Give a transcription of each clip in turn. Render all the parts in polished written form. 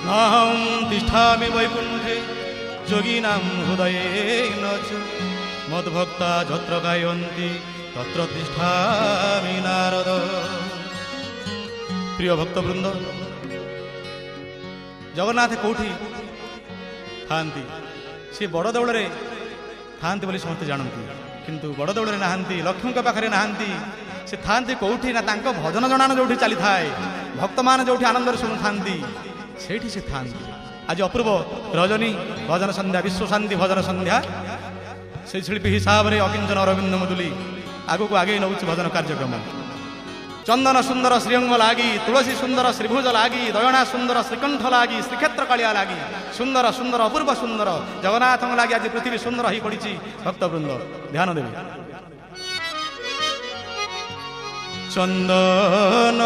नाहं तिष्ठामि वैकुण्ठे योगिनां हृदयेन च मद्भक्ता यत्र गायन्ति तत्र तिष्ठामि नारद। प्रिय भक्तवृंद, जगन्नाथ कौटी थांती सी बड़ देउल थांती बोली समस्त जानती, किंतु बड़ देउल नहांती, लक्ष्मी पाखे नहांती। से थांती कौटी ना तांको भजन जनान जो चली थाए, भक्त मान जो आनंद शुणु था से थांती। आज अपूर्व रजनी भजन संध्या, विश्व शांति भजन संध्या से शिल्पी हिसाब से अकिंचन अरविंद मुदुली आगु को आगे नौ भजन कार्यक्रम। चंदन सुंदर श्रीअंग लागी, तुलसी सुंदर श्रीभुज लागी, दयना सुंदर श्रीकंठ लागी, श्रीक्षेत्र कालिया लागी, सुंदर सुंदर अपूर्व सुंदर जगन्नाथ लागी आज पृथ्वी सुंदर हो पड़ी। भक्तवृंद ध्यान देवी। चंदन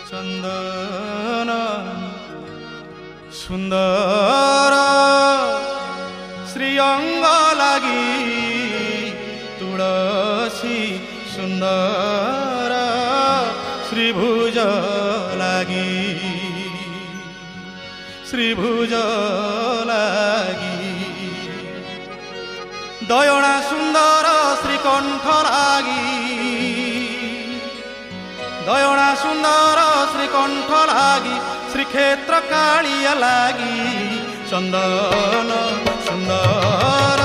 चंदन सुंदर श्रीअंग लागी, तुलसी सुंदर श्रीभुज लागी, श्रीभुज लागी, दयना सुंदर श्रीकंठ लागी, दयना सुंदर श्रीकंठ लागी, श्रीक्षेत्र कालिया लागी, चंदन सुंदर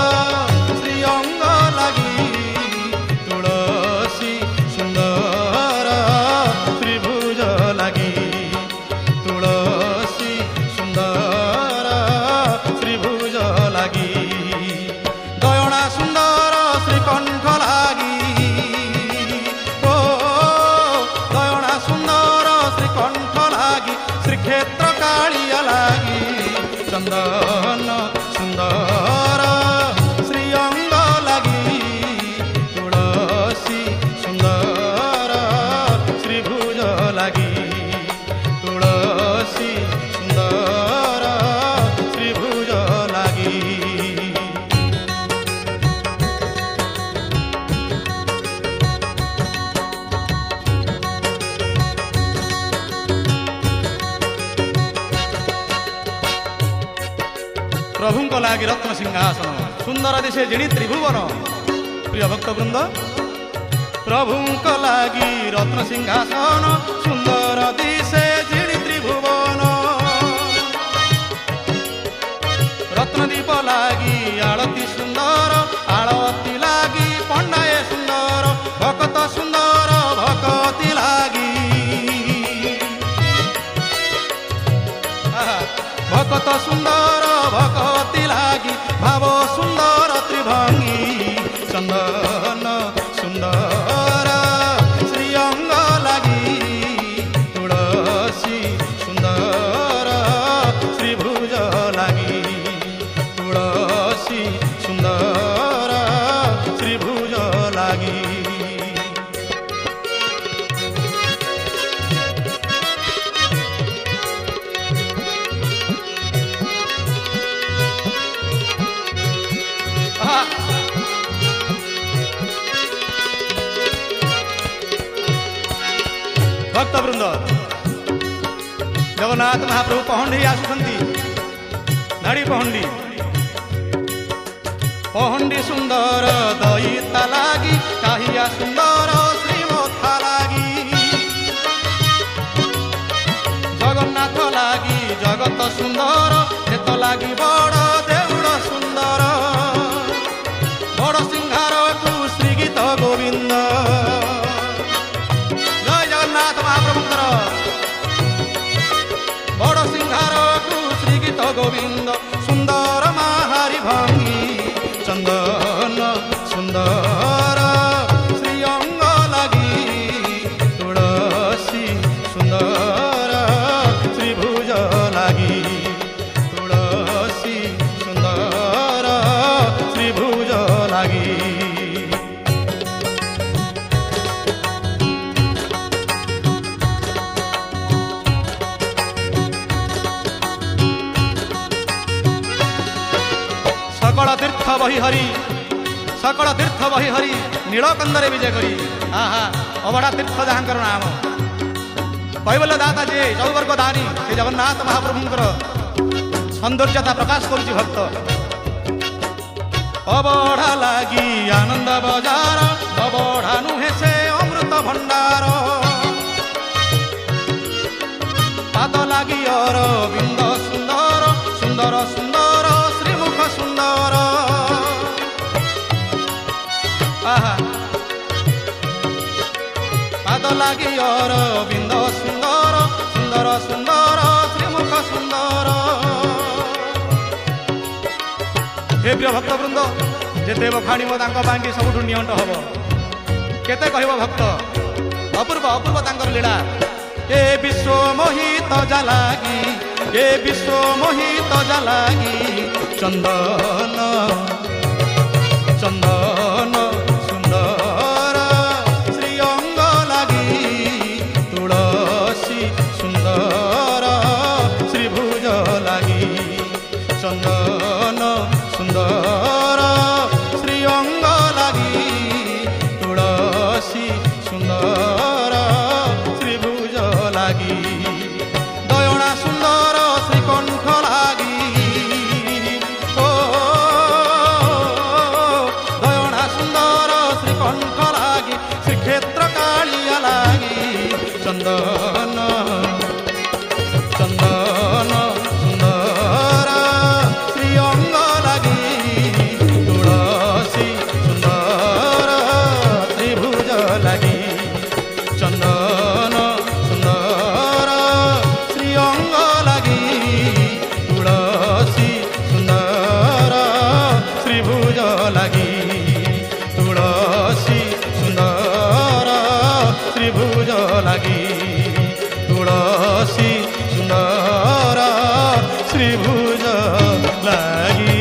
श्रीअंग लागी, तुलसी सुंदर श्रीभुज लागी, तुलसी सुंदर श्रीभुज लागी, दयना सुंदर श्रीकंठ लागी, ओ दयना सुंदर श्रीकंठ लागी, श्रीक्षेत्र कालिया लागी, चंदन सुंदर श्रीअंग लागी, तुलसी सुंदर श्रीभुज लागी, तुलसी सुंदर श्रीभुज लागी। प्रभु को लागी रत्न सिंहासन, सुंदर दिशे जिणी त्रिभुवन। प्रिय भक्तवृंद, प्रभु को लागी रत्न सिंहासन, सुंदर दिशे जिणी त्रिभुवन। रत्नदीप लागी आळती सुंदर, आळती लागी पंडाए सुंदर, भक्त सुंदर भक्ति लागी, भक्त सुंदर भक्ति लागी, भाव सुंदर त्रिभंगी, चंदन सुंदर श्रीअंग लागी, तुलसी सुंदर श्रीभुज लागी, तुलसी सुंदर श्रीभुज लागी। भक्तवृंद, जगन्नाथ महाप्रभु पहंडी आसुंती, धाड़ी पहंडी, पहंडी सुंदर दईता लागी, काहिया सुंदर श्रीमथा लागी, जगन्नाथ लागी जगत सुंदर, हेत लागी बड़ देउल सुंदर, बड़ सिंहार को श्रीगीत गोविंद। जय जगन्नाथ महाप्रभुंकर बड़ सिंहार को श्रीगीत गोविंद, सुंदर महारी भंगी, चंदन सुंदर श्रीअंग लागी, तुलसी सुंदर श्रीभुज लागी, तुलसी सुंदर श्रीभुज लागी। सकल तीर्थ बही हरि, सकल तीर्थ बही हरि, नीलकंदरे विजय करी। आहा अबड़ा तीर्थ जहाँकर नाम, কৈବଲ୍ୟ ଦାତା ଯେ ଚୌବର୍ଗ ଦାନୀ ସେ ଜଗନ୍ନାଥ ମହାପ୍ରଭୁଙ୍କର ସୌନ୍ଦର୍ଯ୍ୟତା ପ୍ରକାଶ କରୁଛି ଭକ୍ତ। ଅବଢା ଲାଗି ଆନନ୍ଦ ବଜାର, ଅବଢା ନୁହେଁ ସେ ଅମୃତ ଭଣ୍ଡାର। ପାଦ ଲାଗି ଅରବିନ୍ଦ ସୁନ୍ଦର, ସୁନ୍ଦର ସୁନ୍ଦର ଶ୍ରୀମୁଖ ସୁନ୍ଦର। ଆହା ପାଦ ଲାଗି ଅରବିନ୍ଦ ସୁନ୍ଦର, ସୁନ୍ଦର ସୁନ୍ଦର ଶ୍ରୀମୁଖ ସୁନ୍ଦର। ହେ ପ୍ରିୟ ଭକ୍ତବୃନ୍ଦ, ଯେତେ ବଖାଣିବ ତାଙ୍କ ପାଇଁକି ସବୁଠୁ ନିଅଣ୍ଟ ହବ। କେତେ କହିବ ଭକ୍ତ, ଅପୂର୍ବ ଅପୂର୍ବ ତାଙ୍କର ଲୀଳା। ଏ ବିଶ୍ୱ ମୋହିତ ଜାଲାଗି, ଏ ବିଶ୍ୱ ମୋହିତ ଜାଲାଗି, ଚନ୍ଦନ ଚନ୍ଦନ ସୁନ୍ଦର ଶ୍ରୀ ଅଙ୍ଗ ଲାଗି, ତୁଳସୀ ସୁନ୍ଦର ଶ୍ରୀଭୁଜ ଲାଗି। ଚନ୍ଦନ ସୁନ୍ଦର ଶ୍ରୀ ଅଙ୍ଗ ଲାଗି, ତୁଳସୀ ସୁନ୍ଦର ଶ୍ରୀଭୁଜ ଲାଗି। ଦୟଣା ସୁନ୍ଦର ଶ୍ରୀକଣ୍ଠ ଲାଗି, ଓ ଦୟଣା ସୁନ୍ଦର ଶ୍ରୀକଣ୍ଠ ଲାଗି, ଶ୍ରୀକ୍ଷେତ୍ର କାଳିଆ ଲାଗି। ଚନ୍ଦନ ଚନ୍ଦନ ସୁନ୍ଦର ଶ୍ରୀ ଅଙ୍ଗ ଲାଗି, ତୁଳସୀ ସୁନ୍ଦର ତ୍ରିଭୁଜ ଲାଗି। ଚନ୍ଦନ ସୁନ୍ଦର ଶ୍ରୀ ଅଙ୍ଗ ଲାଗି, ତୁଳସୀ ସୁନ୍ଦର ତ୍ରିଭୁଜ ଲାଗି। ତୁଳସୀ ସୁନ୍ଦର ତ୍ରିଭୁଜ ଲାଗି, ତୁଳସୀ ସୁନ୍ଦର ଶ୍ରୀଭୁଜ ଲାଗି।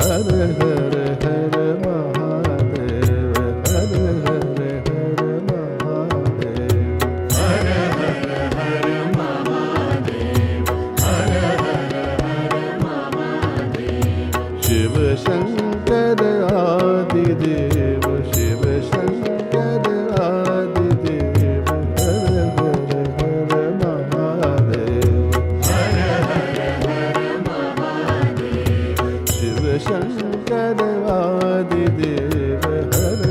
हर हर हर महादेव, हर हर हर महादेव, हर हर हर महादेव, हर हर हर महादेव। शिव शंकर आदिदेव, शिव शंकर आदिदेव, हर हर हर महादेव, हर हर हर महादेव। शिव शंकर आदिदेव, हर हर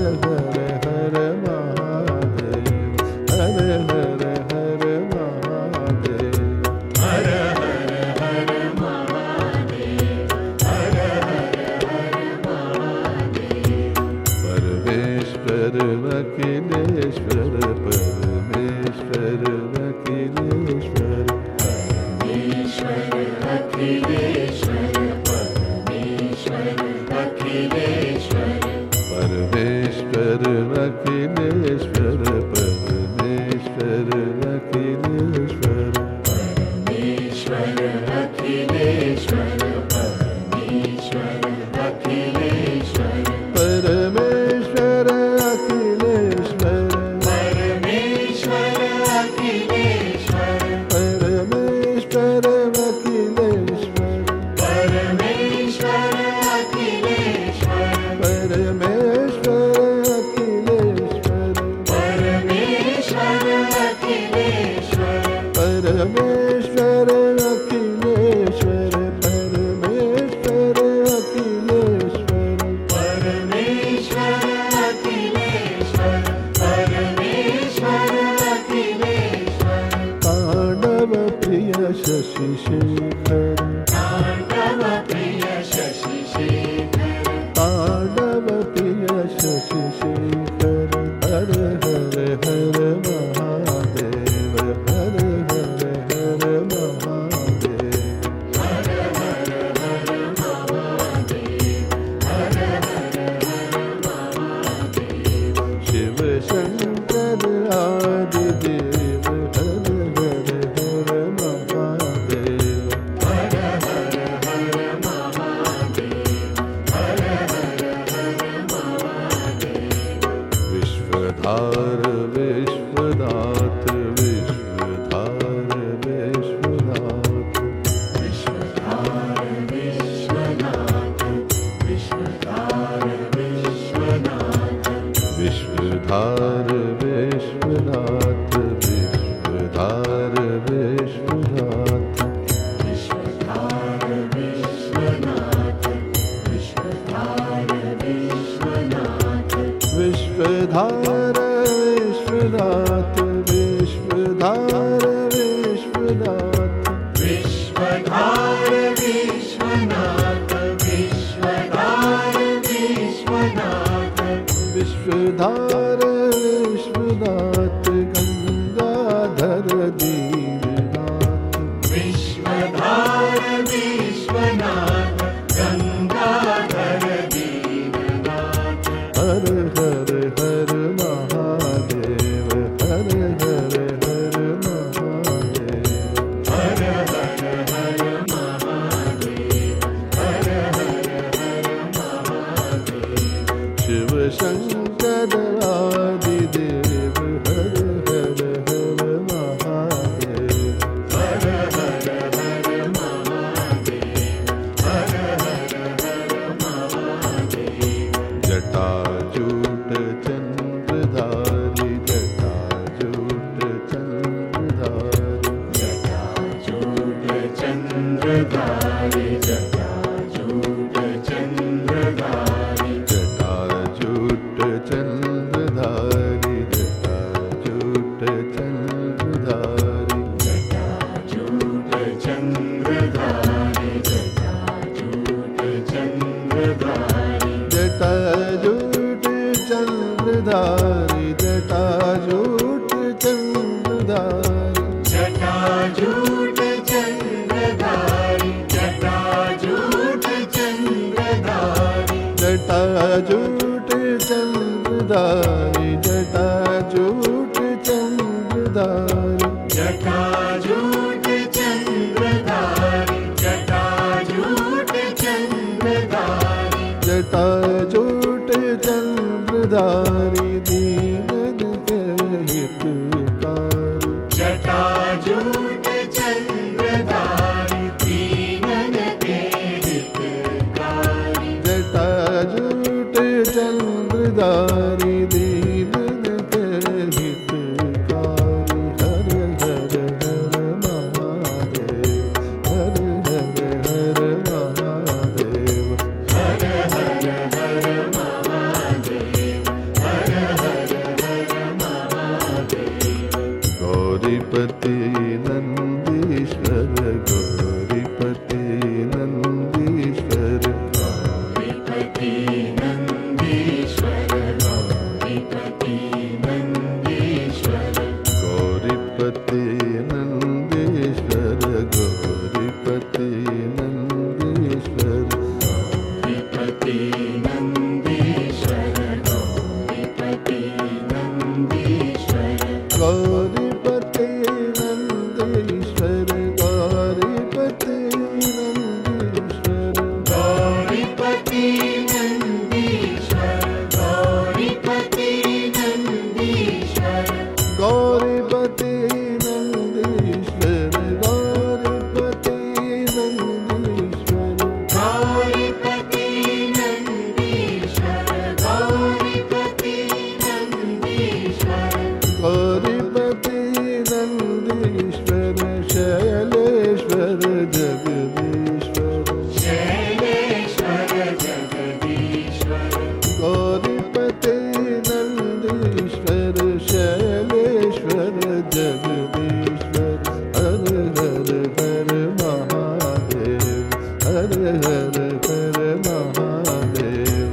हर महादेव, हर हर हर महादेव, हर हर हर महादेव, हर हर हर महादेव। परमेश्वर अखिलेश्वर, परमेश्वर अखिलेश्वर, परमेश्वर अखिलेश्वर, परमेश्वर अखिलेश्वर, परमेश्वर अखिलेश्वर, परमेश्वर अखिलेश्वर, परमेश्वर अखिलेश्वर, परमेश्वर अखिलेश्वर, परमेश्वर अखिलेश्वर, परमेश्वर अखिलेश्वर, परमेश्वर अखिलेश्वर, परमेश्वर अखिलेश्वर, परमेश्वर अखिलेश्वर, परमेश्वर अखिलेश्वर, परमेश्वर अखिलेश्वर, परमेश्वर अखिलेश्वर, परमेश्वर अखिलेश्वर, परमेश्वर अखिलेश्वर। तांडव प्रिय शशि शेखर, तांडव प्रिय शशि शेखर, तांडव प्रिय शशि शेखर, हर हर हर महादेव, हर हर हर महादेव, हर हर हर महादेव, हर हर हर महादेव। शिव शंकर आदिदेव, हर हर हर महादेव, विश्वधार विश्वनाथ विश्वधार विश्वनाथ विश्वधार विश्वनाथ विश्वधार विश्वनाथ विश्वधार विश्वनाथ विश्वधार विश्वनाथ विश्वधार विश्वनाथ विश्वधार विश्वनाथ विश्वधार विश्वनाथ गंगाधर दीननाथ विश्वधार विश्वनाथ गंगाधर दीननाथ हर हर हर महादेव हर हर हर महादेव हर हर हर महादेव हर हर हर महादेव शिव शंकर आदिदेव हर हर हर महादेव हर हर हर महादेव हर हर हर महादेव जटाजूट चंद्रधारी जटाजूट चंद्रधारी जटाजूट चंद्रधारी जटाजूट चंद्रधारी जटाजूट चंद्रधारी जटाजूट चंद्रधारी जटाजूट चंद्रधारी जटाजूट चंद्रधारी जटाजूट चंद्रधारी जटाजूट चंद्रधारी जटाजूट चंद्रधारी जटाजूट चंद्रधारी जटाजूट चंद्रधारी जटाजूट चंद्रधारी जटाजूट चंद्रधारी जटाजूट चंद्रधारी जटाजूट चंद्रधारी दीनन के हितकारी जटाजूट चंद्रधारी दीनन के हितकारी जटाजूट चंद्रधारी दीनन के हितकारी हर हर हर महादेव हर हर हर महादेव हर हर हर महादेव हर हर हर महादेव गौरीपति नंदीश्वर गौरीपति नंदीश्वर गौरीपति नंदीश्वर गौरीपति नंदीश्वर गौरीपति नंदीश्वर गौरीपति नंदीश्वर गौरीपति नंदीश्वर गौरीपति नंदीश्वर गौरीपति नंदीश्वर गौरीपति नंदीश्वर गौरीपति नंदीश्वर गौरीपति नंदीश्वर गौरीपति नंदीश्वर गौरीपति नंदीश्वर गौरीपति नंदीश्वर गौरीपति नंदीश्वर गौरीपति नंदीश्वर शैलेश्वर जगदीश्वर शैलेश्वर जगदीश्वर गौरीपति नंदीश्वर शैलेश्वर जगदीश्वर हर हर हर महादेव हर हर हर महादेव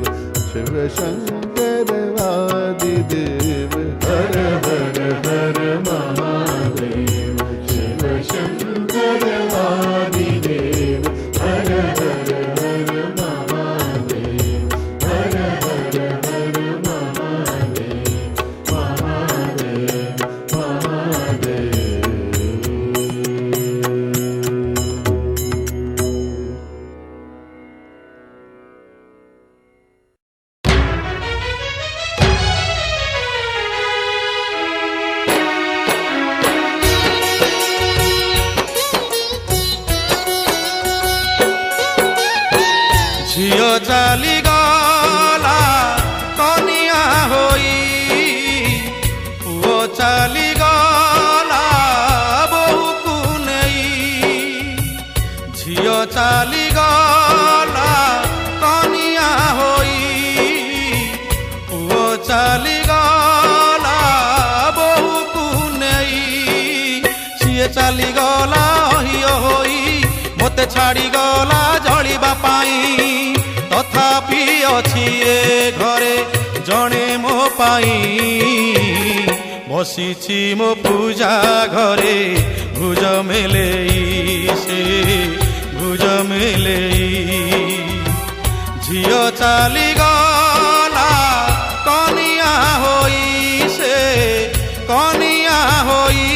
शिव शंकर आदिदेव हर हर हर महादेव शिव शंकर आदिदेव हर हर हर महादेव हर हर हर महादेव महादेव महादेव ଝିଅ ଚାଲିଗଲା କନିଆ ହୋଇ ଛାଡ଼ି ଗଲା ଜଳିବା ପାଇଁ ତଥାପି ଅଛି ଏ ଘରେ ଜଣେ ମୋ ପାଇଁ ବସିଛି ମୋ ପୂଜା ଘରେ ଭୁଜ ମେଲେଇ ସେ ଭୁଜ ମେଲେଇ ଝିଅ ଚାଲିଗଲା କନିଆ ହୋଇ ସେ କନିଆ ହୋଇ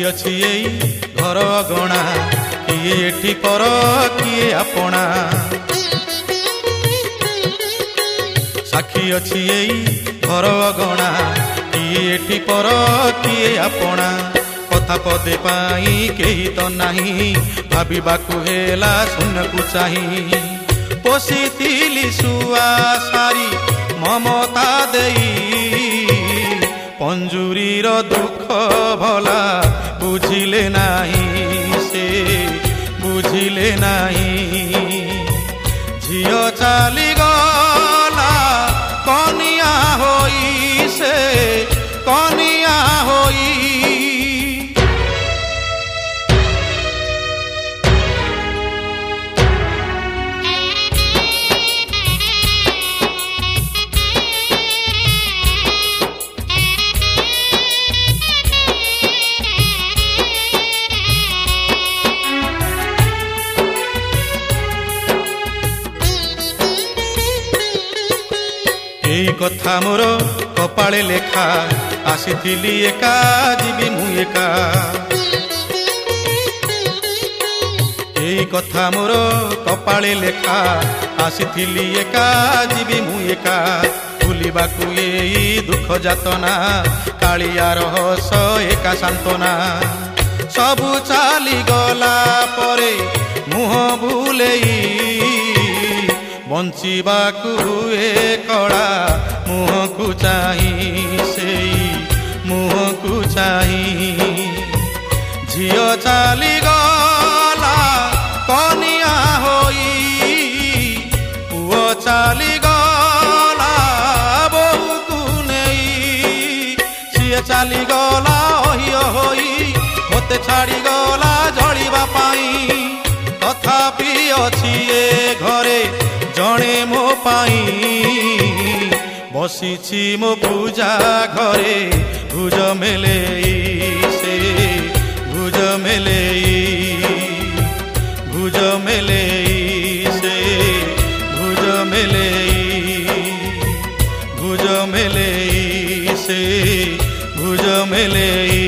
ଅଛି ଏଇ ଘର ଗଣା କିଏ ଏଠି ପର କିଏ ଆପଣା ସାକ୍ଷୀ ଅଛି ଏଇ ଘର ଗଣା କିଏ ଏଠି ପର କିଏ ଆପଣା କଥା ପଦେ ପାଇଁ କେହି ତ ନାହିଁ ଭାବିବାକୁ ହେଲା ଶୂନ୍ୟକୁ ଚାହିଁ ପୋଷିଥିଲି ଶୁଆ ସାରି ମମତା ଦେଇ ପଞ୍ଜୁରୀର ଦୁଃଖ ଭଲା ବୁଝିଲେ ନାହିଁ ସେ ବୁଝିଲେ ନାହିଁ ଝିଅ ଚାଲିଗଲା କନିଆ ହୋଇ ସେ କନିଆ ହୋଇ କଥା ମୋର କପାଳେ ଲେଖା ଆସିଥିଲି ଏକା ଯିବି ମୁଁ ଏକା ଏଇ କଥା ମୋର କପାଳେ ଲେଖା ଆସିଥିଲି ଏକା ଯିବି ମୁଁ ଏକା ଭୁଲିବାକୁ ଏଇ ଦୁଃଖ ଯାତନା କାଳିଆର ହସ ଏକା ସାନ୍ତ୍ୱନା ସବୁ ଚାଲିଗଲା ପରେ ମୁହଁ ବୁଲେଇ ବଞ୍ଚିବାକୁ ଏ କଳା ମୁହଁକୁ ଚାହିଁ ସେଇ ମୁହଁକୁ ଚାହିଁ ଝିଅ ଚାଲିଗଲା କନିଆ ହୋଇ ପୁଅ ଚାଲିଗଲା ବୋହୂକୁ ନେଇ ସିଏ ଚାଲିଗଲା ଅହିୟ ହୋଇ ମୋତେ ଛାଡ଼ିଗଲା ଜଳିବା ପାଇଁ ତଥାପି ଅଛି ଏ ଘରେ ଜଣେ ମୋ ପାଇଁ ବସିଛି ମୋ ପୂଜା ଘରେ ଭୁଜ ମେଲେଇ ସେ ଭୁଜ ମେଲେଇ ଭୁଜ ମେଲେଇ ସେ ଭୁଜ ମେଲେଇ ଭୁଜ ମେଲେଇ ସେ ଭୁଜ ମେଲେଇ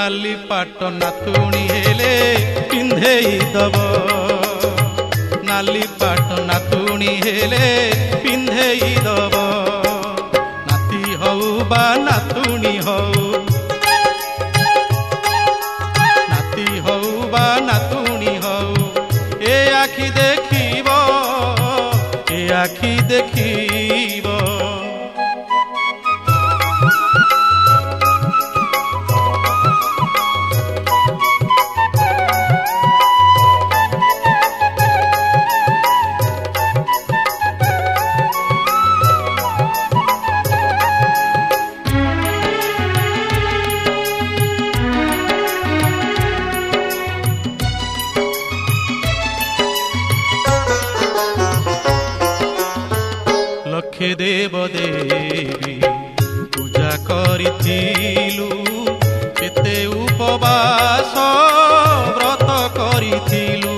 नाली पाट नातुणी हेले पिंधेई दब नाली पाट नातुणी हेले पिंधेई दब नाती हऊ बा नातुणी हऊ नाती ଆଖି ଦେଖିବ। লক্ষে দেব দেবী পূজা করিଥିଲୁ, କେତେ ଉପବାସ ବ୍ରତ କରିଥିଲୁ।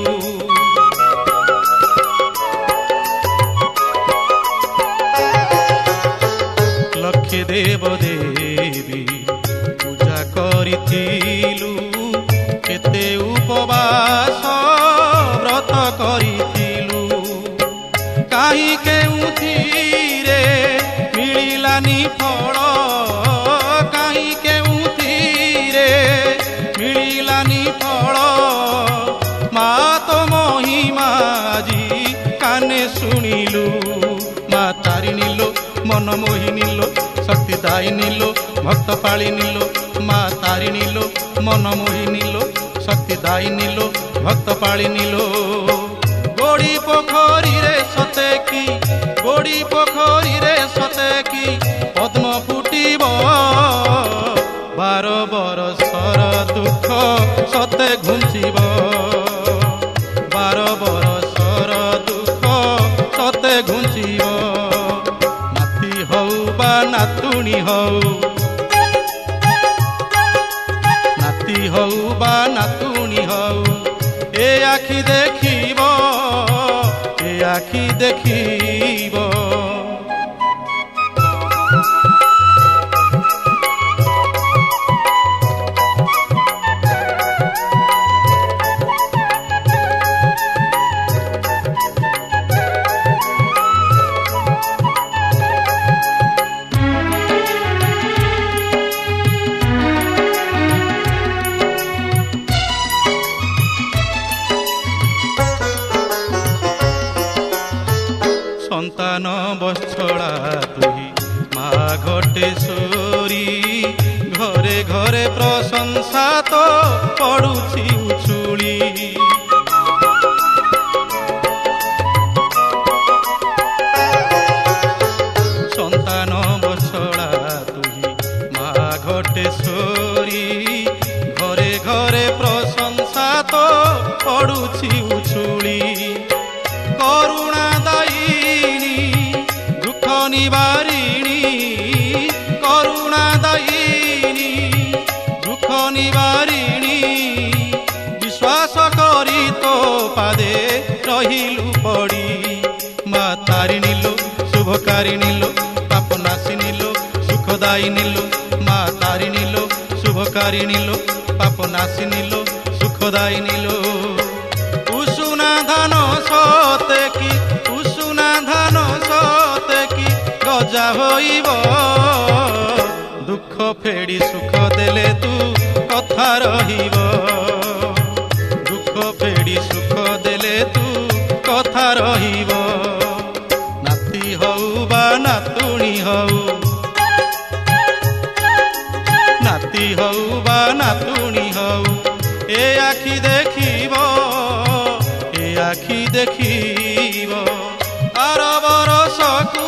ଲକ୍ଷେ ଦେବ ଦେବୀ ପୂଜା କରିଥିଲୁ, କେତେ ଉପବାସ ବ୍ରତ କରିଥିଲୁ। କାହିଁ କେଉଁଥିରେ ମିଳିଲାନି ଫଳ, କାହିଁ କେଉଁଥିରେ ମିଳିଲାନି ଫଳ। ମା ତ ମହିମା ଆଜି କାନେ ଶୁଣିଲୁ। ମା ତାରିଣୀ ଲୋ ମନ ମୋହିନୀ ଲୋ, ଶକ୍ତି ଦାୟିନୀ ଲୋ ଭକ୍ତ ପାଳିନୀ ଲୋ। ମା ତାରିଣୀ ଲୋ ମନ ମୋହିନୀ ଲୋ, ଶକ୍ତି ଦାୟିନୀ ଲୋ ଭକ୍ତ ପାଳିନୀ ଲୋ। ଗୋଡ଼ି ପୋଖରୀରେ ସତେ କି, ଗୋଡ଼ି ପୋଖରୀରେ ସତେ କି ପଦ୍ମ ଫୁଟିବ। 12 ବରଷର ଦୁଃଖ ସତେ ଘୁଞ୍ଚିବ। 12 ବରଷର ଦୁଃଖ ସତେ ଘୁଞ୍ଚିବ। ନାତି ହଉ ବା ନାତୁଣୀ ହଉ, ନାତି ହଉ ବା ନାତୁଣୀ ହଉ, ଏ ଆଖି ଦେଖିବ, ଏ ଆଖି ଦେଖିବ। সন্তান বৎসলা তুহি মা ঘটেশ্বরী, ঘরে ঘরে প্রশংসা তো পড়ুছি উছুলি। সন্তান বৎসলা তুহি মা ঘটেশ্বরী, ঘরে ঘরে প্রশংসা তো পড়ুছি উছুলি। করুণা দায়িনী দুঃখ নিবারিণী, করুণা দায়িনী দুঃখ নিবারিণী। বিশ্বাস করি তো পাদে রহিলু পড়ি। মা তারিণী লো শুভকারিণী লো, পাপ নাশিনী লো সুখদায়িনী লো। মা তারিণী লো শুভকারিণী লো, পাপ নাশিনী লো সুখদায়িনী লো। উষুনা ধান সতে কি, উষুনা ধান সতে কি গজা হইব। দুঃখ ফেড়ি সুখ দেলে তু কথা রহিব। দুঃখ ফেড়ি সুখ দেলে তু কথা রহিব। নাতি হউ বা নাতুণী হউ, নাতি হউ বা নাতুণী হউ, এ আখি দেখিব, এ আখি দেখিব। আর বরষকু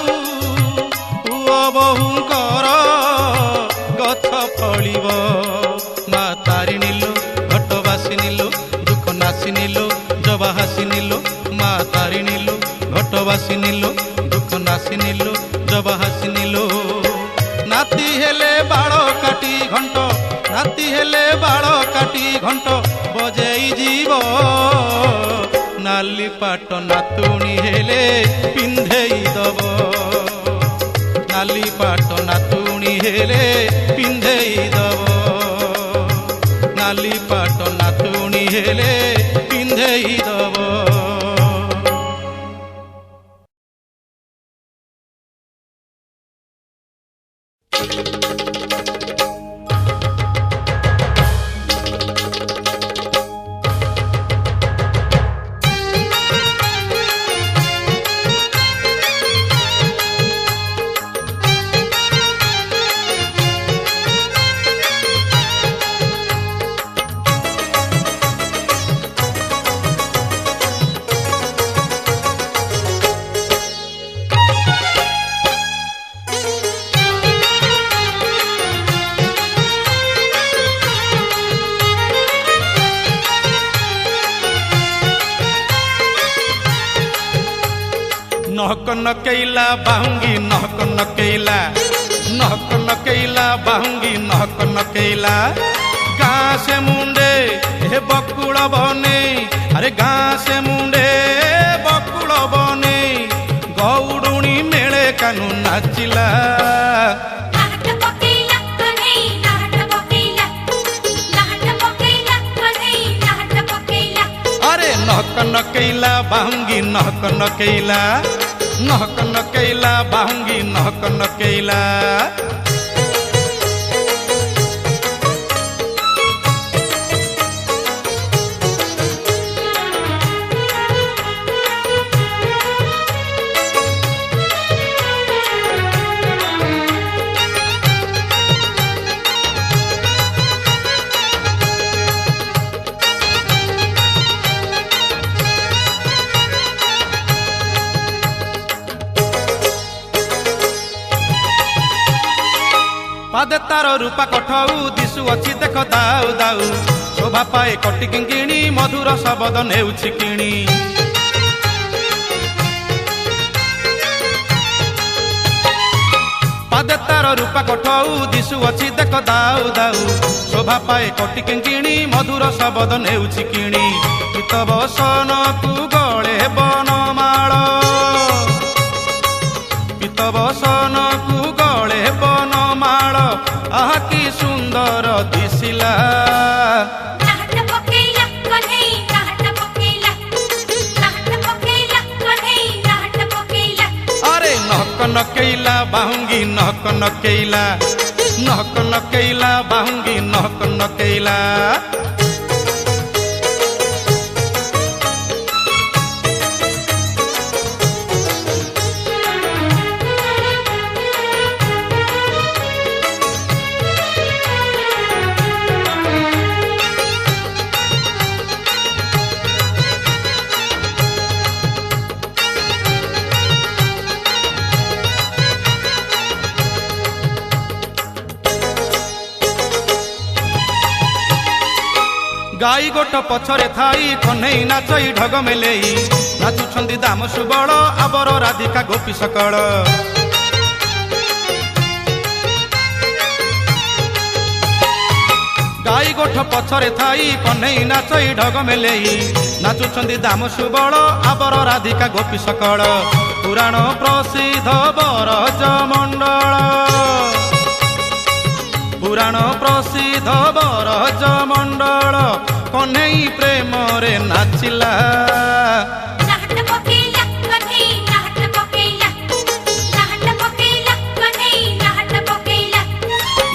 পুଅ ବୋହୂଙ୍କର ଗଛ ଫଳିବ। ମା ତାରିଣୀ ଲୋ ଘଟବାସିନୀ ଲୋ, ଦୁଃଖ ନାଶିନୀ ଲୋ ଜବା ହାସିନୀ ଲୋ। ମା ତାରିଣୀ ଲୋ ଘଟବାସିନୀ ଲୋ, ଦୁଃଖ ନାଶିନୀ ଲୋ ଜବା ହାସିନୀ ଲୋ। ନାତି ହେଲେ ବାଳ କାଟି ଘଣ୍ଟ, ନାତି ହେଲେ ବାଳ କାଟି ଘଣ୍ଟ ବଜେଇ ଯିବ। ନାଲି ପାଟ ନାତୁଣୀ ହେଲେ ପିନ୍ଧେଇ ଦବ। ନାଲି ପାଟ ନାତୁଣୀ ହେଲେ ପିନ୍ଧେଇ ଦବ। ନାଲି ପାଟ ନାତୁଣୀ ହେଲେ ପିନ୍ଧେଇ ଦବ। নহক নকেইলা বাহুঙ্গি নহক নকেইলা নহক নকেইলা বাহুঙ্গি নহক নকেইলা গাঁ সে মুন্ডে হে বকুল বনে আরে গাঁ সে মুন্ডে বকুল বনে গৌড়ুণী মেলে কানু নাচিলা আরে নহক নকেইলা বাহুঙ্গি নহক নকেইলা নহক নকেইলা বাহুঙ্গি নহক নকেইলা পাদে তার রূপা কঠউ দিশু অছি দেখ দাউ দাউ শোভা পায়ে কটি কিঙ্কিণী মধুর শবদ নেউছি কিଣି পাদে তার রূপা কঠউ দিশু অছি দেখ দাউ দাউ শোভা পায়ে কটি কিঙ্কিণী মধুর শবদ নেউছি কিଣି গীত বসনকু গলে বনমাଳ গীত বসনকু গলে বনমাଳ আহা কি সুন্দর দিশিলা আরে নহক নকেইলা বাহুঙ্গি নহক নকেইলা নহক নকেইলা বাহুঙ্গি নহক নকেইলা গাଈ ଗୋଟ ପଛରେ ଥାଇ କହ୍ନେଇ ନାଚଇ ଢଗ ମେଲେଇ ନାଚୁଛନ୍ତି ଦାମ ସୁବଳ ଆବର ରାଧିକା ଗୋପୀ ସକଳ ଗାଈ ଗୋଠ ପଛରେ ଥାଇ କହ୍ନେଇ ନାଚଇ ଢଗ ମେଲେଇ ନାଚୁଛନ୍ତି ଦାମ ସୁବଳ ଆବର ରାଧିକା ଗୋପୀ ସକଳ ପୁରାଣ ପ୍ରସିଦ୍ଧ ବରଜ ମଣ୍ଡଳ পুরাণ প্রসিদ্ধ বরজ মন্ডল কহ্নেই প্রেমরে নাচিলা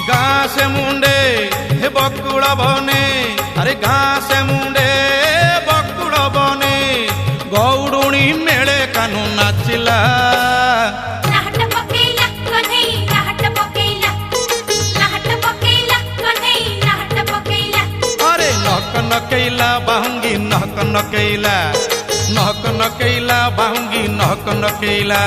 গাঁ সে মুন্ডে হে বকুল বনে আরে গাঁ সে মুন্ডে বকুল বনে গৌড়ুণী মেলে কানু নাচিলা নকেইলা বাহুঙ্গি নহক নকেইলা নহক নকেইলা বাহুঙ্গি নহক নকেইলা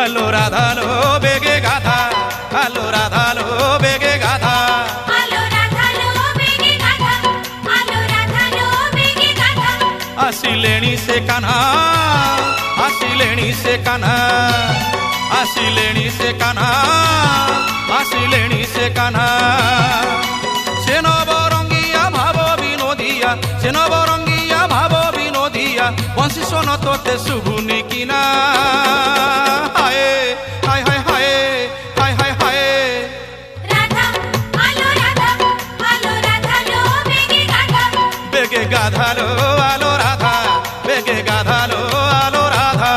আলো রাধা লো বেগে গাধা আলো রাধা লো বেগে গাধা আসিলেনি সে কান্হা আসিলেনি সে কান্হা আসিলেনি সে কান্হা আসিলেনি সে কান্হা সে নবরঙ্গিয়া ভাব বিনোদিয়া সে নবরঙ্গিয়া ভাব বিনোদিয়া বংশী শোন তোতে শুভুনি কিনা হায় হায় হায় হায় হায় হায় হায় রাধা আলো রাধা গাধালো আলো রাধা বেগে গাধালো আলো রাধা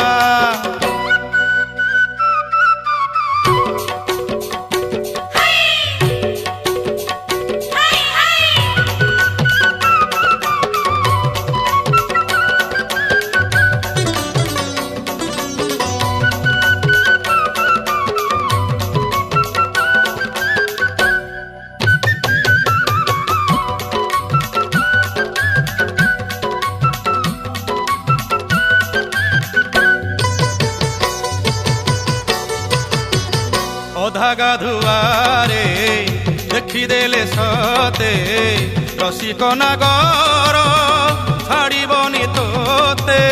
অধা গাধুয়ারে দেখিদেলে সতে রসিক নাগর ছাড়িবনি তোতে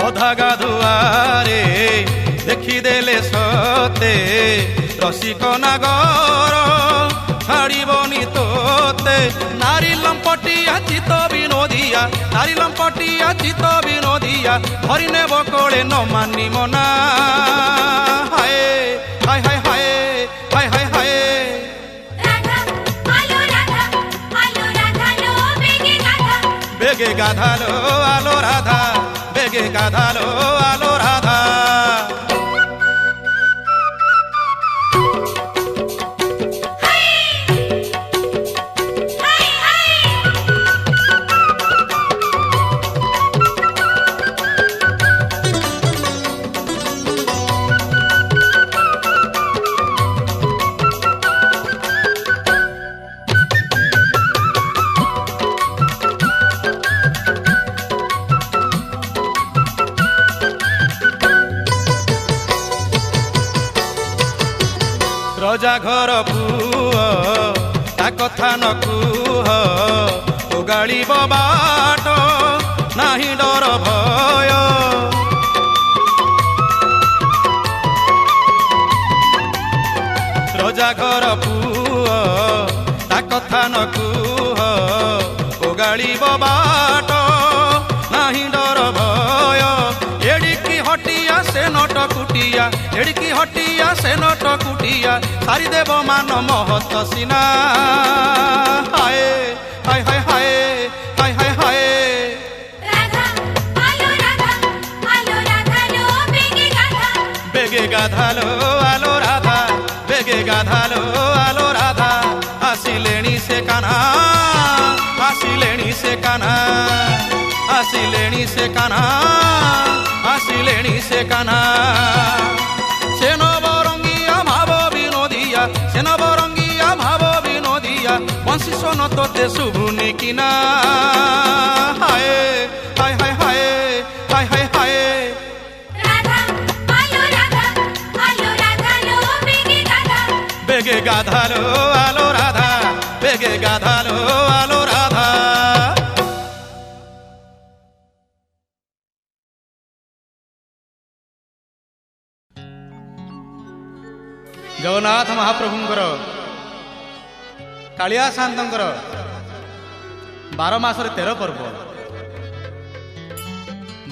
অধা গাধুয়ারে দেখিদেলে সতে রসিক নাগর ছাড়িবনি তোতে নারী লম্পটিয়া চিত বিনোদিয়া নারী লম্পটিয়া চিত বিনোদিয়া ধরি নেব কোলে ন মানি মনা হায় হায় হায় হায় হায় হায় হায় বেগে গাধালো আলো রাধা বেগে গাধালো আলো রাধা রজা ঘর পুয় তা কথা ন কুহ উগাড়িব বাট নাহি ডর ভয় রজা ঘর পুয় তা কথা ন কুহ উগাড়িব বাট নাহি ডর ভয় এড়িকি হটিয়া সে not Kutia এড়িকি হটিয়া say not Kutia সারি দেব মান মহত সিনা হায় হায় হায় হায় হায় হায় হায় বেগে গাধালো আলো রাধা বেগে গাধালো আলো রাধা আসিলেনি সে কানা আসিলেনি সে কানা আসিলেনি সে কানা আসিলেনি সে কানা সে নবরঙ্গিয়া ভাব বিনোদিয়া সে নবরঙ্গিয়া ভাব বিনোদিয়া বংশী সোন তোতে শুভুনি কিনা হায় হায় হায় হায় হায় হায় হায় বেগে গাধালো আলো রাধা বেগে গাধালো আলো রাধা ଜଗନ୍ନାଥ ମହାପ୍ରଭୁଙ୍କର କାଳିଆ ସାନ୍ତଙ୍କର 12 ମାସରେ 13 ପର୍ବ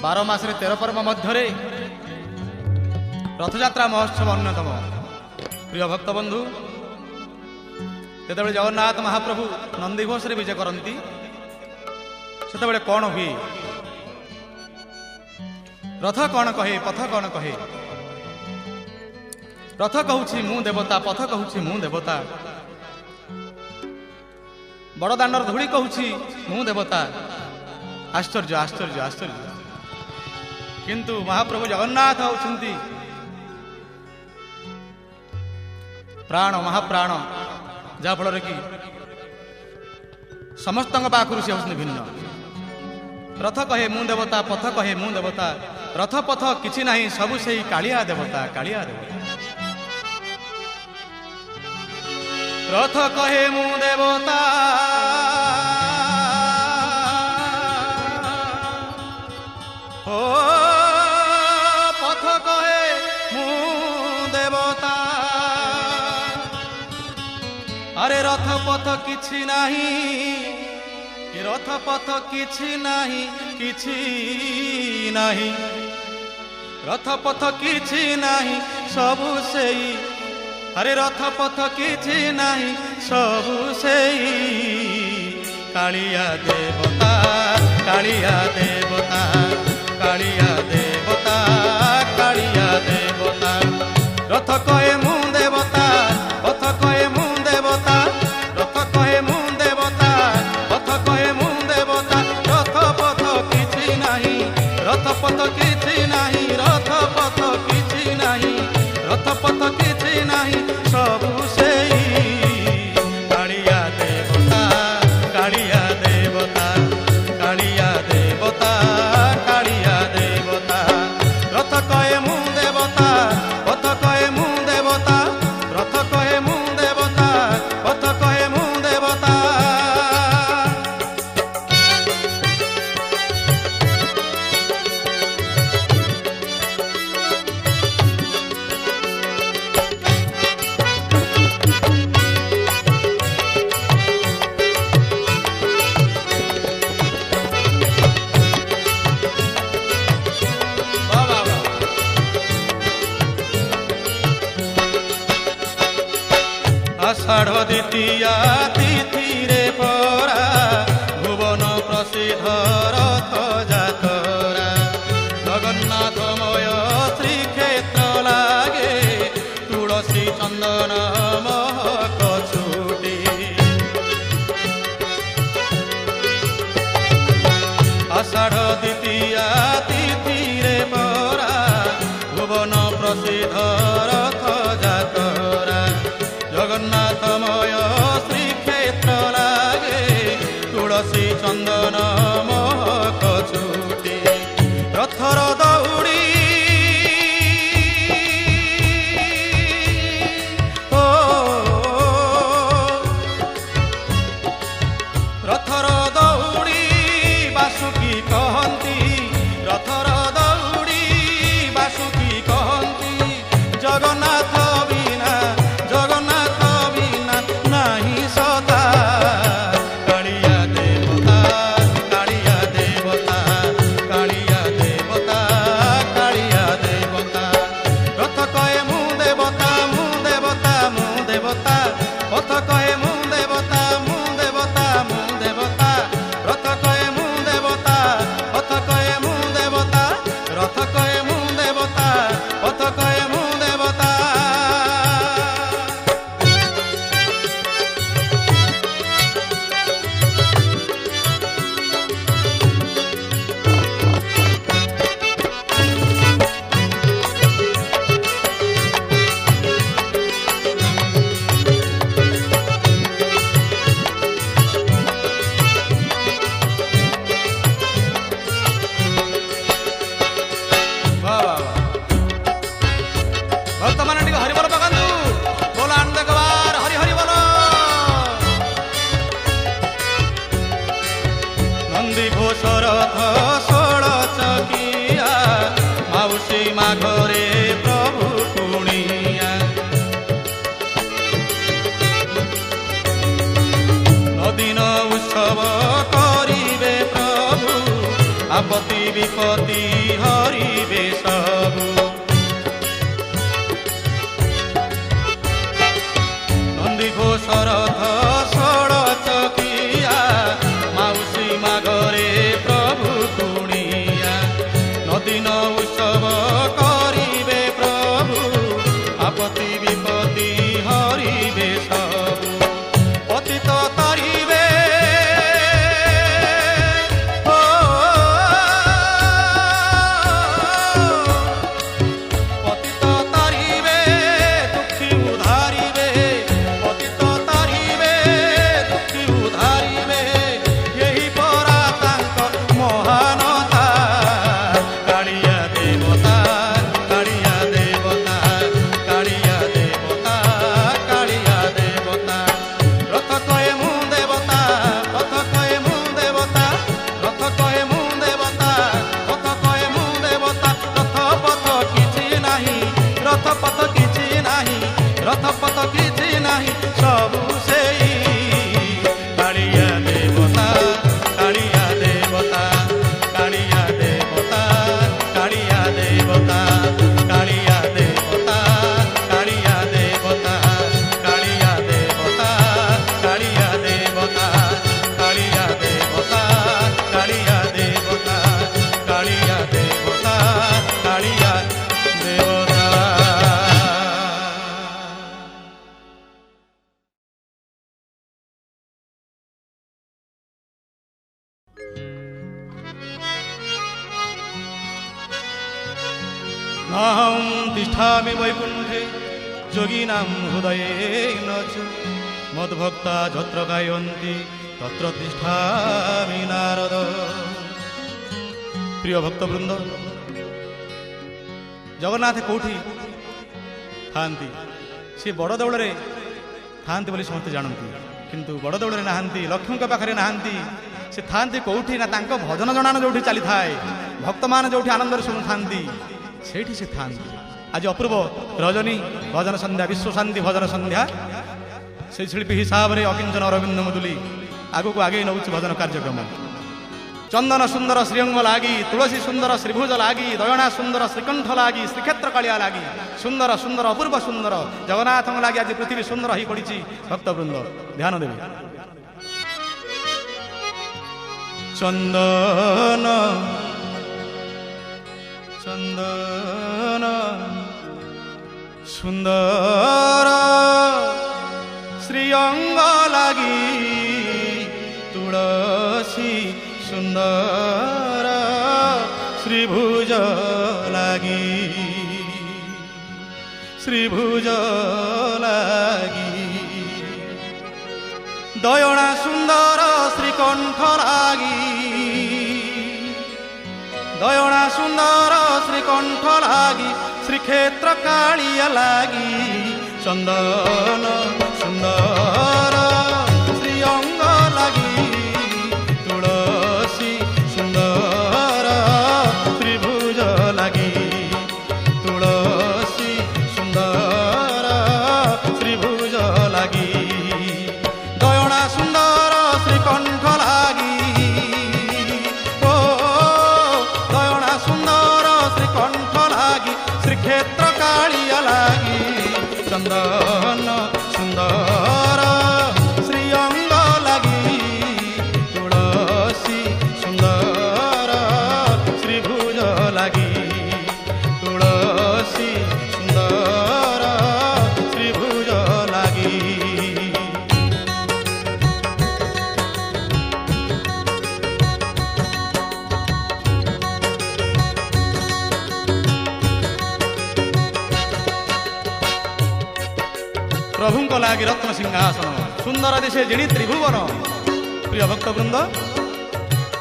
12 ମାସରେ 13 ପର୍ବ ମଧ୍ୟରେ ରଥଯାତ୍ରା ମହୋତ୍ସବ ଅନ୍ୟତମ। ପ୍ରିୟ ଭକ୍ତବନ୍ଧୁ, ଯେତେବେଳେ ଜଗନ୍ନାଥ ମହାପ୍ରଭୁ ନନ୍ଦିଘୋଷରେ ବିଜେ କରନ୍ତି ସେତେବେଳେ କ'ଣ ହୁଏ? ରଥ କ'ଣ କହେ, ପଥ କ'ଣ କହେ? ରଥ କହୁଛି ମୁଁ ଦେବତା, ପଥ କହୁଛି ମୁଁ ଦେବତା, ବଡ଼ଦାଣ୍ଡର ଧୂଳି କହୁଛି ମୁଁ ଦେବତା। ଆଶ୍ଚର୍ଯ୍ୟ ଆଶ୍ଚର୍ଯ୍ୟ ଆଶ୍ଚର୍ଯ୍ୟ। କିନ୍ତୁ ମହାପ୍ରଭୁ ଜଗନ୍ନାଥ ହେଉଛନ୍ତି ପ୍ରାଣ, ମହାପ୍ରାଣ, ଯାହାଫଳରେ କି ସମସ୍ତଙ୍କ ପାଖରୁ ସେ ହେଉଛନ୍ତି ଭିନ୍ନ। ରଥ କହେ ମୁଁ ଦେବତା, ପଥ କହେ ମୁଁ ଦେବତା, ରଥ ପଥ କିଛି ନାହିଁ, ସବୁ ସେଇ କାଳିଆ ଦେବତା, କାଳିଆ ଦେବତା। ରଥ କହେ ମୁଁ ଦେବତା, ଓ ପଥ କହେ ମୁଁ ଦେବତା। আরে রথ পথ কিছু নাহি, রথ পথ কিছু নাহি, কিছু নাহি, রথ পথ কিছু নাহি, সবু সেই আরে রথ পথ কিছু নাই সবু সেই কালিয়া দেবতা কালিয়া দেবতা কালিয়া দেবতা কালিয়া দেবতা রথ কয়ে মু দেবতা পথ কয়ে মু দেবতা রথ কয়ে মু দেবতা পথ কয়ে মু দেবতা রথ পথ কিছু নাই রথ পথ কিছু নাই রথ পথ কিছু নাই রথ পথ কিছু নাই সবু সেই কালিয়া দেবতা কালিয়া দেবতা কালিয়া দেবতা কালিয়া দেবতা রথ কয়ে মু দেবতা পথ কয়ে মু দেবতা রথ কয়ে মু দেবতা পথ কয়ে মু দেবতা আষাঢ় দ্বিতীয়া তিথিরে পরা ভুবন প্রসিদ্ধ রথ যাতরা জগন্নাথময় শ্রীক্ষেত্র লাগে তুলসী চন্দন মহক ছুটি আষাঢ় দ্বিতীয়া তিথিরে পরা ভুবন প্রসিদ্ধ রথ যাতরা জগন্নাথময় শ্রীক্ষেত্র লাগে তুলসী চন্দন মহক ছুটি রথর দৌড়ি ও রথর দৌড়ি বাসুকি কহନ୍ତି রথর দৌড়ি বাসুকি কহନ୍ତି জগন্নাথ বিনা জগন্নাথ বিনা নাহি সদা কালিয়া দেবতা কালিয়া দেবতা কালিয়া দেবতা কালিয়া দেবতা রথ কয়ে মু দেবতা মু দেবতা মু দেবতা পথ কয়ে মু দেবতা মু দেবতা মু দেবতা রথ কয়ে মু দেবতা পথ কয়ে মু দেবতা রথ কয়ে মু দেবতা পথ কয়ে মু দেবতা ভক্তମାନେ ଟିକେ ହରିବୋଲ ପକାନ୍ତୁ ବୋଲ ଆନନ୍ଦ କବାର ହରି ହରି ବୋଲ ନନ୍ଦୀ ଘୋଷ ରଥ 16 ଚକିଆ ମାଉସୀ ମାଘରେ ପ୍ରଭୁ କୁଣିଆ ନଦୀନ ଉତ୍ସବ କରିବେ ପ୍ରଭୁ ଆପତ୍ତି ବିପତ୍ତି ହରିବେ ସବୁ ନନ୍ଦୀ ଘୋଷ ରଥ 16 ଚକିଆ ମାଉସୀ ମାଘରେ ପ୍ରଭୁ କୁଣିଆ ନଦୀନ ଉତ୍ସବ କରିବେ ପ୍ରଭୁ ଆପତ୍ତି ବିପତ୍ତି ହରିବେ ସବୁ ପତିତ ତରିବେ ଓ तिष्ठामि वैकुण्ठे योगिनां हृदयेन च मद्भक्ता यत्र गायन्ति तत्र तिष्ठामि नारद। प्रिय भक्तवृंद, जगन्नाथ कौटी थांती सी बड़ देवल थांती बोली समस्ते जानती, किंतु बड़ देवल नहांती, लक्ष्मी पाखे नहांती। से थांती कौटी ना तांको भजन जनान जो चली थाए, भक्त मान जो आनंद शुणु थांती सेठी से थांती। आज अपूर्व रजनी भजन संध्या, विश्व शांति भजन संध्या से शिल्पी हिसाब से अकिंचन अरविंद मुदुली आगु को आगे नौ भजन कार्यक्रम। चंदन सुंदर श्रीअंग लागी, तुलसी सुंदर श्रीभुज लागी, दयना सुंदर श्रीकंठ लागी, श्रीक्षेत्र कालिया लागी, सुंदर सुंदर अपूर्व सुंदर जगन्नाथ लागी आज पृथ्वी सुंदर हो पड़ी। भक्तवृंद ध्यान देवे। चंदन चंदन सुंदर श्रीअंग लागी, तुलसी सुंदर श्रीभुज लागी, श्रीभुज लागी, दयना सुंदर श्रीकंठ लागी, दयना सुंदर श्रीकंठ लागी, श्रीक्षेत्र कालिया लागी, चंदन सुंदर श्रीअंग लागी, तुलसी सुंदर श्रीभुज लागी, तुलसी सुंदर श्रीभुज लागी, दयना सुंदर श्रीकंठ लागी, ओ दयना सुंदर श्रीकंठ लागी, श्रीक्षेत्र कालिया लागी, चंदन सुंदर श्रीअंग लागी, तुलसी सुंदर श्रीभुज लागी, तुलसी सुंदर श्रीभुज लागी। प्रभु को लगी रत्न सिंहासन, सुंदर दिशे जिणी त्रिभुवन। प्रिय भक्तवृंद,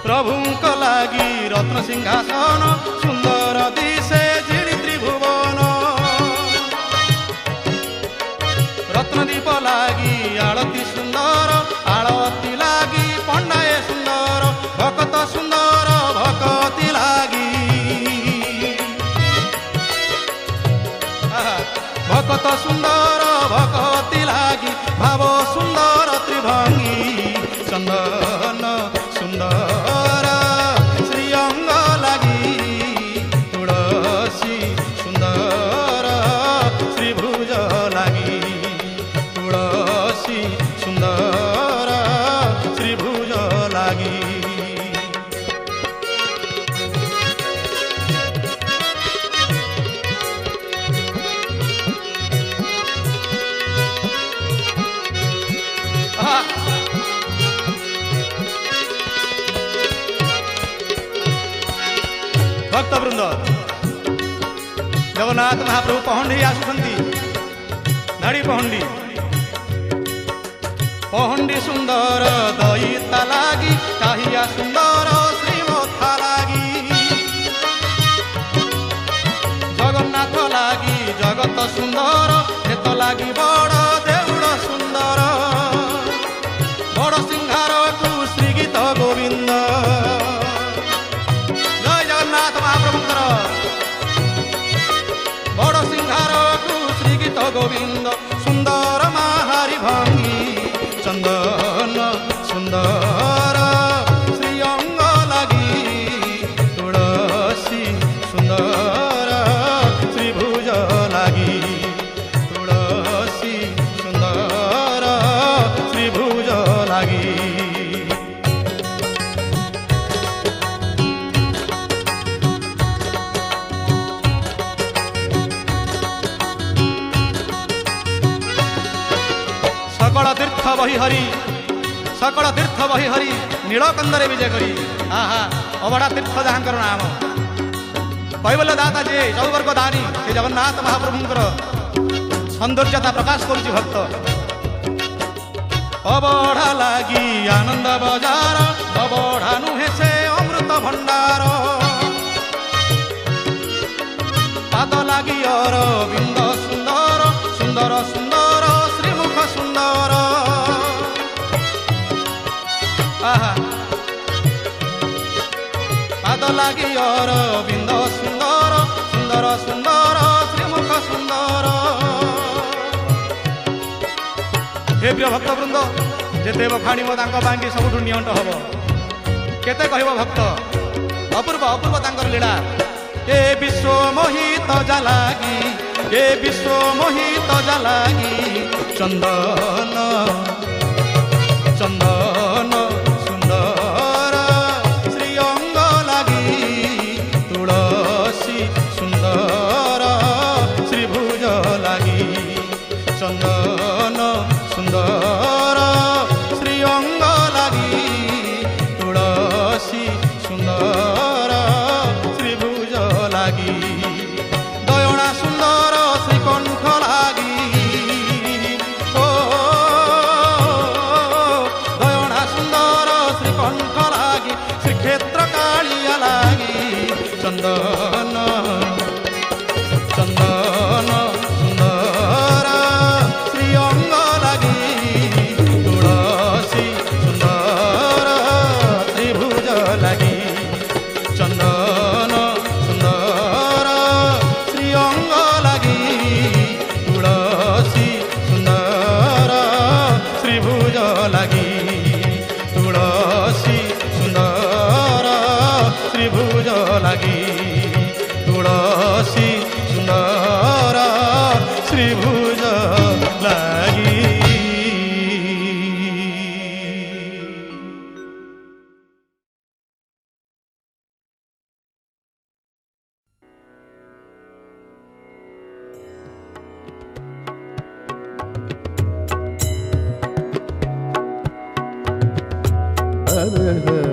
प्रभु को लगी रत्न सिंहासन, सुंदर दिशे जिणी त्रिभुवन। रत्नदीप लगी आलती सुंदर, आलती लगी पंडाए सुंदर, भक्त सुंदर भक्ति लगी, भक्त सुंदर भक्ति लागी, भाव सुंदर त्रिभंगी, चंदन सुंदर श्रीअंग लागी, तुलसी सुंदर श्रीभुज लागी, तुलसी सुंदर श्रीभुज लागी। भक्तवृंद, जगन्नाथ महाप्रभु पहंडी आसुंती, नाड़ी पहंडी, पहंडी सुंदर दयिता लागी, काहिया सुंदर श्रीमथा लागी, जगन्नाथ लागी जगत सुंदर, हेत लागी बड़ देउड़ सुंदर, बड़ सिंहार को श्री गीत गोविंद। जगन्नाथ महाप्रभुंकर बड़ सिंहार को श्री गीत गोविंद, सुंदर महारी भंगी, चंदन सुंदर श्रीअंग लागी, तुलसी सुंदर श्रीभुज लागी, तुलसी सुंदर श्रीभुज लागी। सकल तीर्थ बही हरि, सकल तीर्थ बही हरि, नीलकंदरे विजय करी, आहा अबड़ा तीर्थ जहाँकर नाम। কৈবল্ୟ ଦାତା ଯେ ଚୌବର୍ଗ ଦାନୀ ସେ ଜଗନ୍ନାଥ ମହାପ୍ରଭୁଙ୍କର ସୌନ୍ଦର୍ଯ୍ୟତା ପ୍ରକାଶ କରୁଛି ଭକ୍ତ। ଅବଢା ଲାଗି ଆନନ୍ଦ ବଜାର, ଅବଢା ନୁହେଁ ସେ ଅମୃତ ଭଣ୍ଡାର। ପାଦ ଲାଗି ଅରବିନ୍ଦ ସୁନ୍ଦର, ସୁନ୍ଦର ସୁନ୍ଦର ଶ୍ରୀମୁଖ ସୁନ୍ଦର। ଆହା ପାଦ ଲାଗି ଅରବିନ୍ଦ ସୁନ୍ଦର, ସୁନ୍ଦର ସୁନ୍ଦର ଶ୍ରୀମୁଖ ସୁନ୍ଦର। ହେ ପ୍ରିୟ ଭକ୍ତବୃନ୍ଦ, ଯେତେ ବଖାଣିବ ତାଙ୍କ ପାଇଁକି ସବୁଠୁ ନିଅଣ୍ଟ ହବ। କେତେ କହିବ ଭକ୍ତ, ଅପୂର୍ବ ଅପୂର୍ବ ତାଙ୍କର ଲୀଳା। ଏ ବିଶ୍ୱ ମୋହିତ ଜାଲାଗି, ଏ ବିଶ୍ୱ ମୋହିତ ଜାଲାଗି, ଚନ୍ଦନ ଚନ୍ଦନ ସୁନ୍ଦର ଶ୍ରୀଅଙ୍ଗ ଲାଗି, ତୁଳସୀ ସୁନ୍ଦର ଶ୍ରୀଭୁଜ ଲାଗି। ଚନ୍ଦନ ସୁନ୍ଦର ଶ୍ରୀଅଙ୍ଗ ଲାଗି, ତୁଳସୀ ସୁନ୍ଦର ଶ୍ରୀଭୁଜ ଲାଗି। ଦୟଣା ସୁନ୍ଦର ଶ୍ରୀକଣ୍ଠ ଲାଗି, ଓ ଦୟଣା ସୁନ୍ଦର ଶ୍ରୀକଣ୍ଠ ଲାଗି, ଶ୍ରୀକ୍ଷେତ୍ର କାଳିଆ ଲାଗି। ଚନ୍ଦନ ଚନ୍ଦନ ସୁନ୍ଦର ଶ୍ରୀଅଙ୍ଗ ଲାଗି, ତୁଳସୀ ସୁନ୍ଦର ତ୍ରିଭୁଜ ଲାଗି। ଚନ୍ଦନ ସୁନ୍ଦର ଶ୍ରୀଅଙ୍ଗ ଲାଗି, ତୁଳସୀ ସୁନ୍ଦର ତ୍ରିଭୁଜ ଲାଗି। ତୁଳସୀ ସୁନ୍ଦର ତ୍ରିଭୁଜ ଲାଗି, ତୁଳସୀ ସୁନ୍ଦର ତ୍ରିଭୁଜ ଲାଗି। Hare Hare